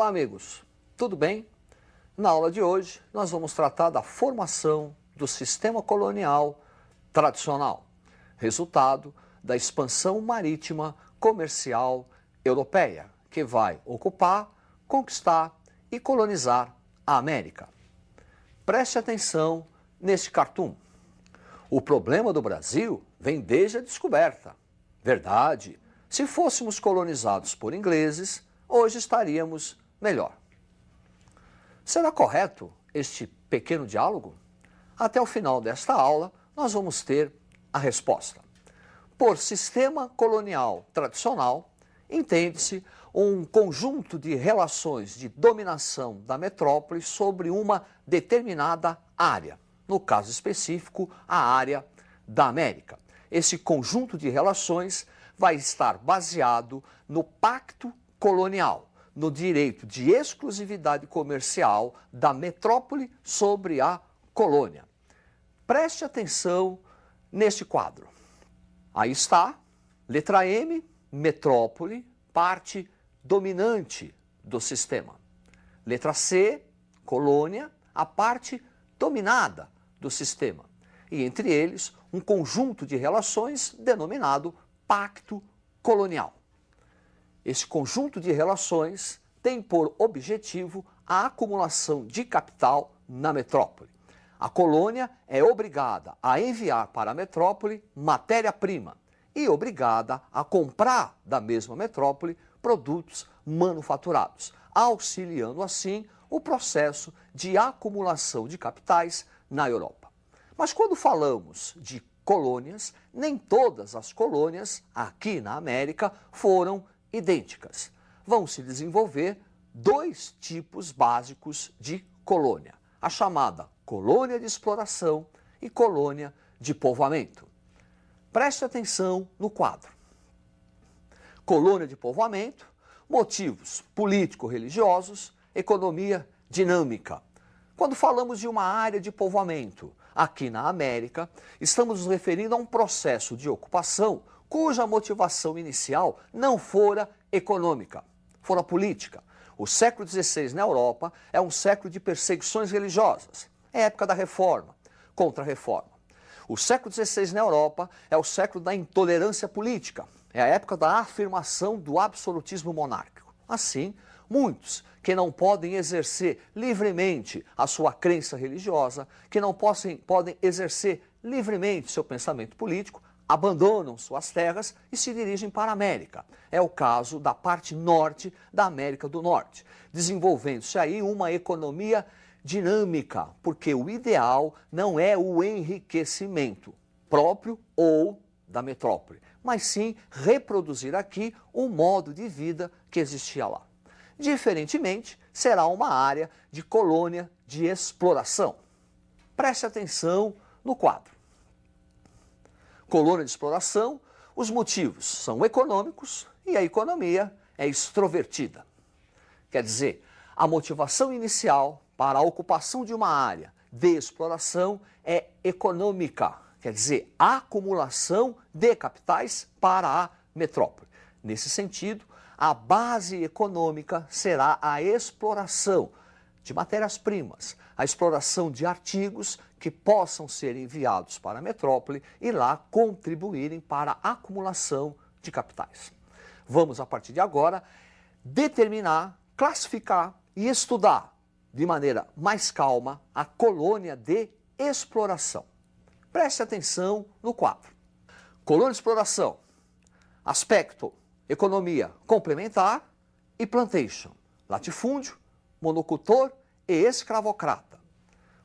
Olá, amigos. Tudo bem? Na aula de hoje, nós vamos tratar da formação do sistema colonial tradicional, resultado da expansão marítima comercial europeia, que vai ocupar, conquistar e colonizar a América. Preste atenção neste cartoon. O problema do Brasil vem desde a descoberta. Verdade, se fôssemos colonizados por ingleses, hoje estaríamos melhor. Será correto este pequeno diálogo? Até o final desta aula, nós vamos ter a resposta. Por sistema colonial tradicional, entende-se um conjunto de relações de dominação da metrópole sobre uma determinada área, no caso específico, a área da América. Esse conjunto de relações vai estar baseado no pacto colonial, no direito de exclusividade comercial da metrópole sobre a colônia. Preste atenção neste quadro. Aí está, letra M, metrópole, parte dominante do sistema. Letra C, colônia, a parte dominada do sistema. E entre eles, um conjunto de relações denominado pacto colonial. Esse conjunto de relações tem por objetivo a acumulação de capital na metrópole. A colônia é obrigada a enviar para a metrópole matéria-prima e obrigada a comprar da mesma metrópole produtos manufaturados, auxiliando assim o processo de acumulação de capitais na Europa. Mas quando falamos de colônias, nem todas as colônias aqui na América foram idênticas. Vão se desenvolver dois tipos básicos de colônia, a chamada colônia de exploração e colônia de povoamento. Preste atenção no quadro. Colônia de povoamento, motivos político-religiosos, economia dinâmica. Quando falamos de uma área de povoamento aqui na América, estamos nos referindo a um processo de ocupação cuja motivação inicial não fora econômica, fora política. O século XVI na Europa é um século de perseguições religiosas, é a época da Reforma, contra-reforma. O século XVI na Europa é o século da intolerância política, é a época da afirmação do absolutismo monárquico. Assim, muitos que não podem exercer livremente a sua crença religiosa, que não podem exercer livremente seu pensamento político, abandonam suas terras e se dirigem para a América. É o caso da parte norte da América do Norte, desenvolvendo-se aí uma economia dinâmica, porque o ideal não é o enriquecimento próprio ou da metrópole, mas sim reproduzir aqui o modo de vida que existia lá. Diferentemente, será uma área de colônia de exploração. Preste atenção no quadro. Colônia de exploração, os motivos são econômicos e a economia é extrovertida. Quer dizer, a motivação inicial para a ocupação de uma área de exploração é econômica, quer dizer, a acumulação de capitais para a metrópole. Nesse sentido, a base econômica será a exploração de matérias-primas, a exploração de artigos que possam ser enviados para a metrópole e lá contribuírem para a acumulação de capitais. Vamos, a partir de agora, determinar, classificar e estudar de maneira mais calma a colônia de exploração. Preste atenção no quadro. Colônia de exploração, aspecto, economia complementar e plantation, latifúndio, monocultor e escravocrata.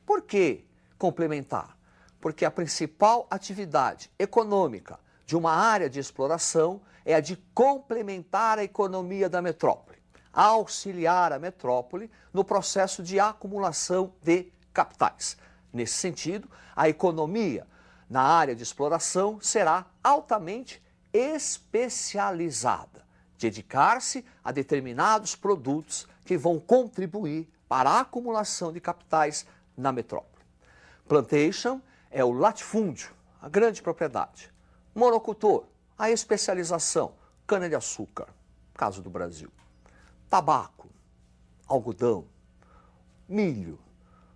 Por que complementar? Porque a principal atividade econômica de uma área de exploração é a de complementar a economia da metrópole, auxiliar a metrópole no processo de acumulação de capitais. Nesse sentido, a economia na área de exploração será altamente especializada, dedicar-se a determinados produtos que vão contribuir para a acumulação de capitais na metrópole. Plantation é o latifúndio, a grande propriedade. Monocultor, a especialização, cana-de-açúcar, caso do Brasil. Tabaco, algodão, milho,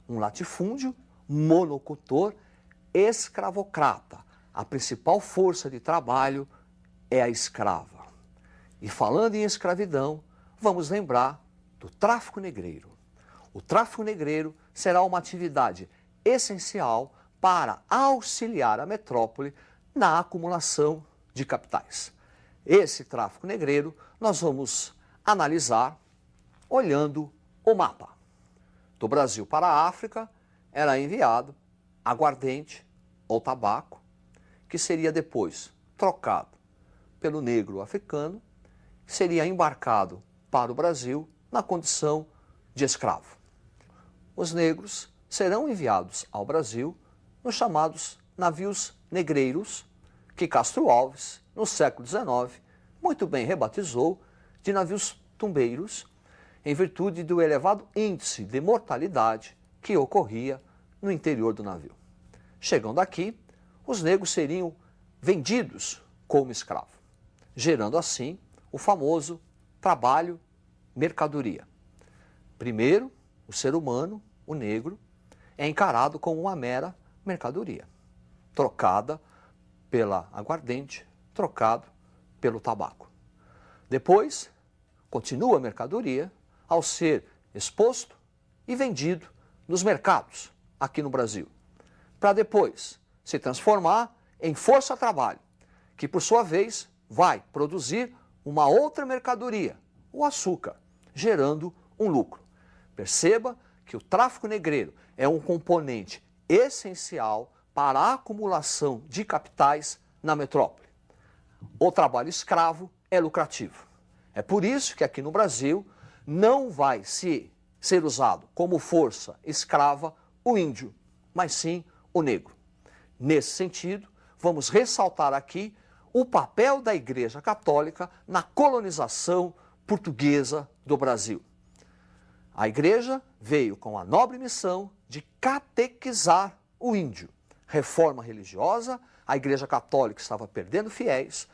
um latifúndio, monocultor, escravocrata. A principal força de trabalho é a escrava. E falando em escravidão, vamos lembrar do tráfico negreiro. O tráfico negreiro será uma atividade essencial para auxiliar a metrópole na acumulação de capitais. Esse tráfico negreiro nós vamos analisar olhando o mapa. Do Brasil para a África era enviado aguardente ou tabaco, que seria depois trocado pelo negro africano, que seria embarcado para o Brasil na condição de escravo. Os negros serão enviados ao Brasil nos chamados navios negreiros, que Castro Alves, no século XIX, muito bem rebatizou de navios tumbeiros, em virtude do elevado índice de mortalidade que ocorria no interior do navio. Chegando aqui, os negros seriam vendidos como escravo, gerando assim o famoso trabalho-mercadoria. Primeiro, o ser humano, o negro, é encarado como uma mera mercadoria, trocada pela aguardente, trocado pelo tabaco. Depois, continua a mercadoria ao ser exposto e vendido nos mercados aqui no Brasil, para depois se transformar em força-trabalho, que por sua vez vai produzir uma outra mercadoria, o açúcar, gerando um lucro. Perceba que o tráfico negreiro é um componente essencial para a acumulação de capitais na metrópole. O trabalho escravo é lucrativo. É por isso que aqui no Brasil não vai ser usado como força escrava o índio, mas sim o negro. Nesse sentido, vamos ressaltar aqui o papel da Igreja Católica na colonização portuguesa do Brasil. A Igreja veio com a nobre missão de catequizar o índio. Reforma religiosa, a Igreja Católica estava perdendo fiéis,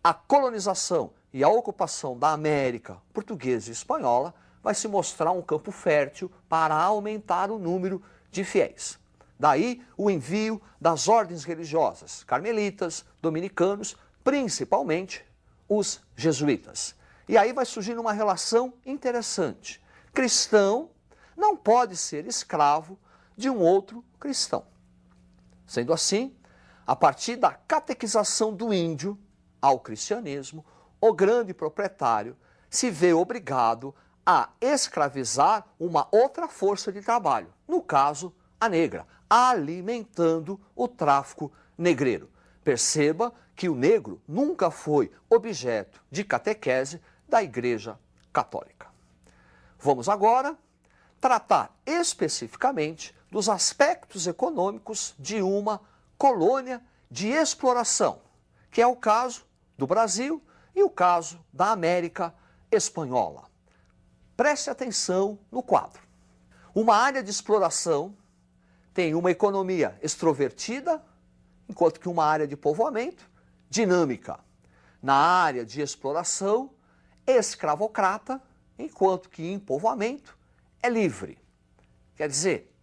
a colonização e a ocupação da América portuguesa e espanhola vai se mostrar um campo fértil para aumentar o número de fiéis. Daí o envio das ordens religiosas, carmelitas, dominicanos, principalmente os jesuítas. E aí vai surgindo uma relação interessante. Cristão não pode ser escravo de um outro cristão. Sendo assim, a partir da catequização do índio ao cristianismo, o grande proprietário se vê obrigado a escravizar uma outra força de trabalho, no caso, a negra, alimentando o tráfico negreiro. Perceba que o negro nunca foi objeto de catequese da Igreja Católica. Vamos agora tratar especificamente dos aspectos econômicos de uma colônia de exploração, que é o caso do Brasil e o caso da América Espanhola. Preste atenção no quadro. Uma área de exploração tem uma economia extrovertida, enquanto que uma área de povoamento dinâmica. Na área de exploração, escravocrata, enquanto que em povoamento é livre. Quer dizer,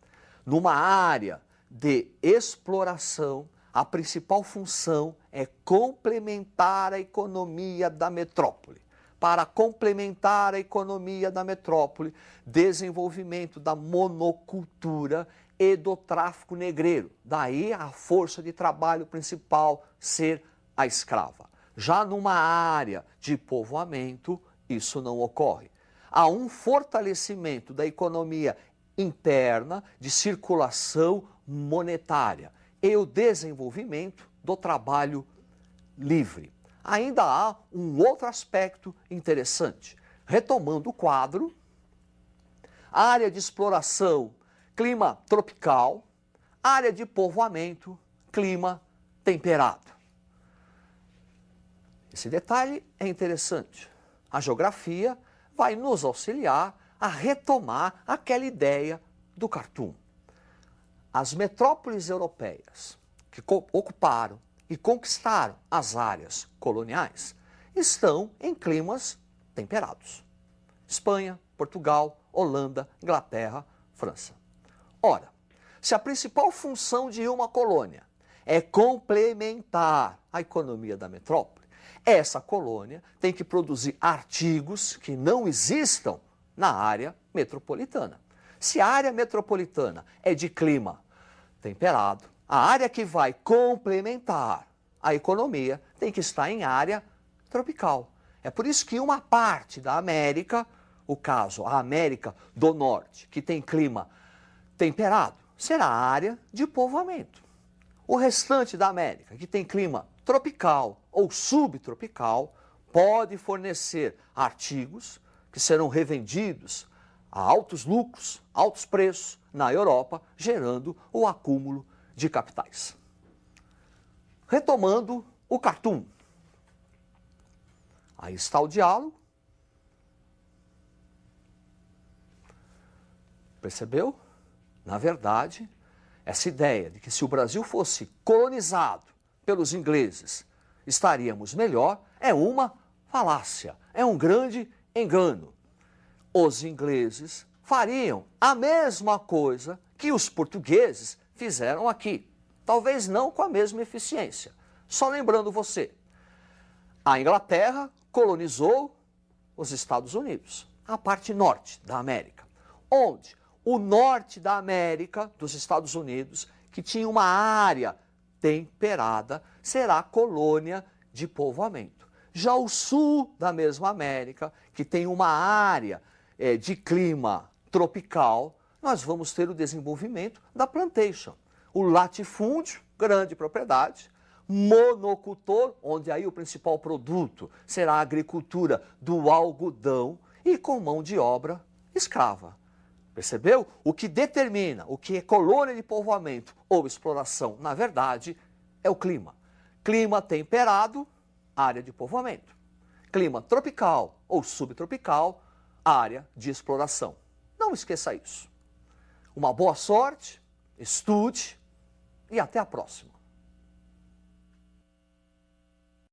numa área de exploração, a principal função é complementar a economia da metrópole. Para complementar a economia da metrópole, desenvolvimento da monocultura e do tráfico negreiro. Daí a força de trabalho principal ser a escrava. Já numa área de povoamento, isso não ocorre. Há um fortalecimento da economia interna de circulação monetária e o desenvolvimento do trabalho livre. Ainda há um outro aspecto interessante. Retomando o quadro, área de exploração, clima tropical, área de povoamento, clima temperado. Esse detalhe é interessante. A geografia vai nos auxiliar a retomar aquela ideia do cartoon. As metrópoles europeias que ocuparam e conquistaram as áreas coloniais estão em climas temperados. Espanha, Portugal, Holanda, Inglaterra, França. Ora, se a principal função de uma colônia é complementar a economia da metrópole, essa colônia tem que produzir artigos que não existam na área metropolitana. Se a área metropolitana é de clima temperado, a área que vai complementar a economia tem que estar em área tropical. É por isso que uma parte da América, o caso, a América do Norte, que tem clima temperado, será a área de povoamento. O restante da América, que tem clima tropical ou subtropical, pode fornecer artigos que serão revendidos a altos lucros, altos preços na Europa, gerando o acúmulo de capitais. Retomando o Khartoum. Aí está o diálogo. Percebeu? Na verdade, essa ideia de que se o Brasil fosse colonizado pelos ingleses, estaríamos melhor, é uma falácia, é um grande engano. Os ingleses fariam a mesma coisa que os portugueses fizeram aqui. Talvez não com a mesma eficiência. Só lembrando você, a Inglaterra colonizou os Estados Unidos, a parte norte da América, onde o norte da América, dos Estados Unidos, que tinha uma área temperada, será colônia de povoamento. Já o sul da mesma América, que tem uma área de clima tropical, nós vamos ter o desenvolvimento da plantation. O latifúndio, grande propriedade, monocultor, onde aí o principal produto será a agricultura do algodão e com mão de obra escrava. Percebeu? O que determina o que é colônia de povoamento ou exploração, na verdade, é o clima. Clima temperado, área de povoamento. Clima tropical ou subtropical, área de exploração. Não esqueça isso. Uma boa sorte, estude e até a próxima.